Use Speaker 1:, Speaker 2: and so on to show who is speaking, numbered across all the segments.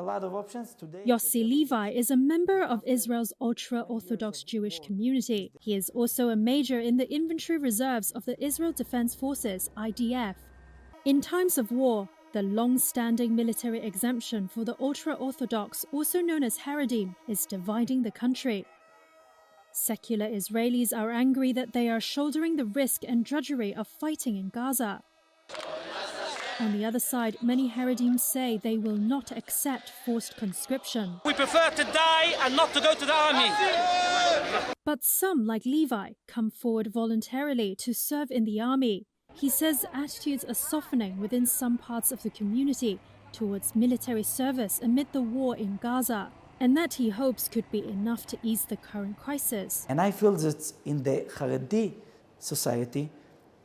Speaker 1: lot of options today.
Speaker 2: Yossi Levi is a member of Israel's ultra-Orthodox Jewish community. He is also a major in the infantry reserves of the Israel Defense Forces, IDF. In times of war, the long-standing military exemption for the ultra-Orthodox, also known as Haredim, is dividing the country. Secular Israelis are angry that they are shouldering the risk and drudgery of fighting in Gaza. On the other side, many Haredim say they will not accept forced conscription.
Speaker 3: We prefer to die and not to go to the army.
Speaker 2: But some, like Levi, come forward voluntarily to serve in the army. He says attitudes are softening within some parts of the community towards military service amid the war in Gaza, and that he hopes could be enough to ease the current crisis.
Speaker 1: And I feel that in the Haredi society,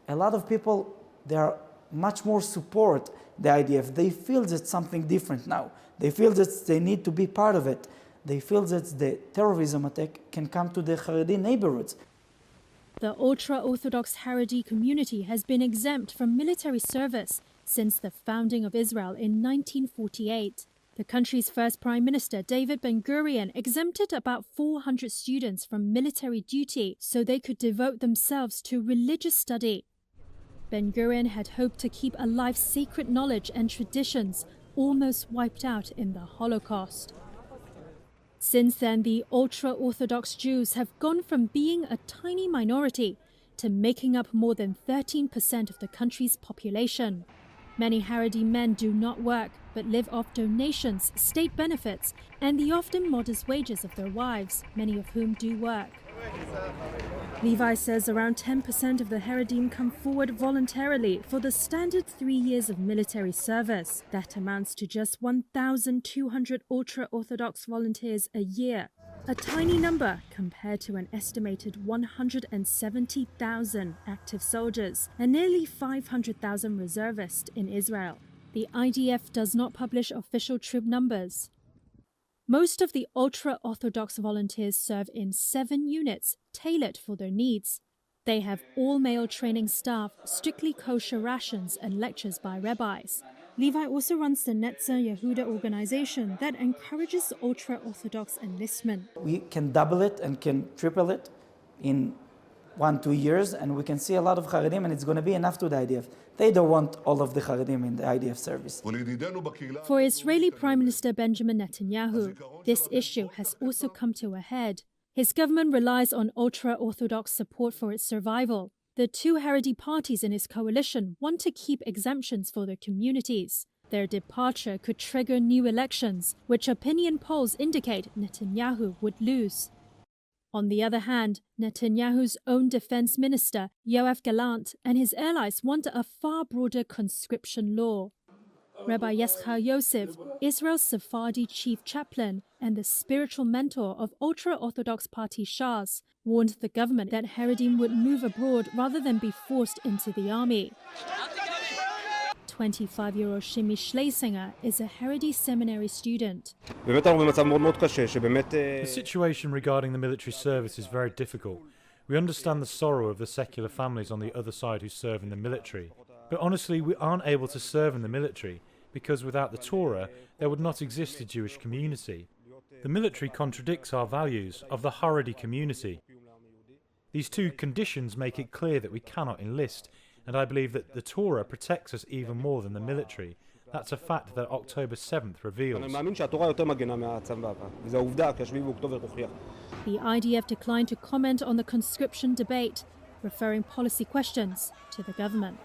Speaker 1: a lot of people, they are much more support the IDF. They feel that something different now. They feel that they need to be part of it. They feel that the terrorism attack can come to the Haredi neighborhoods.
Speaker 2: The ultra-Orthodox Haredi community has been exempt from military service since the founding of Israel in 1948. The country's first Prime Minister, David Ben-Gurion, exempted about 400 students from military duty so they could devote themselves to religious study. Ben-Gurion had hoped to keep alive sacred knowledge and traditions almost wiped out in the Holocaust. Since then, the ultra-Orthodox Jews have gone from being a tiny minority to making up more than 13% of the country's population. Many Haredi men do not work, but live off donations, state benefits, and the often modest wages of their wives, many of whom do work. Levi says around 10% of the Haredim come forward voluntarily for the standard 3 years of military service. That amounts to just 1,200 ultra-Orthodox volunteers a year, a tiny number compared to an estimated 170,000 active soldiers and nearly 500,000 reservists in Israel. The IDF does not publish official troop numbers. Most of the ultra-Orthodox volunteers serve in 7 units tailored for their needs. They have all-male training staff, strictly kosher rations, and lectures by rabbis. Levi also runs the Netzer Yehuda organization that encourages ultra-Orthodox enlistment.
Speaker 1: We can double it and can triple it in 1-2 years, and we can see a lot of Haredim, and it's going to be enough to the IDF. They don't want all of the Haredim in the IDF service.
Speaker 2: For Israeli Prime Minister Benjamin Netanyahu, this issue has also come to a head. His government relies on ultra-Orthodox support for its survival. The 2 Haredi parties in his coalition want to keep exemptions for their communities. Their departure could trigger new elections, which opinion polls indicate Netanyahu would lose. On the other hand, Netanyahu's own defense minister, Yoav Gallant, and his allies want a far broader conscription law. Rabbi Yeschar Yosef, Israel's Sephardi chief chaplain and the spiritual mentor of ultra-Orthodox party Shas, warned the government that Haredim would move abroad rather than be forced into the army. 25-year-old Shimi Schlesinger is a Haredi seminary student.
Speaker 4: The situation regarding the military service is very difficult. We understand the sorrow of the secular families on the other side who serve in the military. But honestly, we aren't able to serve in the military because without the Torah, there would not exist a Jewish community. The military contradicts our values of the Haredi community. These 2 conditions make it clear that we cannot enlist, and I believe that the Torah protects us even more than the military. That's a fact that October 7th reveals.
Speaker 2: The IDF declined to comment on the conscription debate, referring policy questions to the government.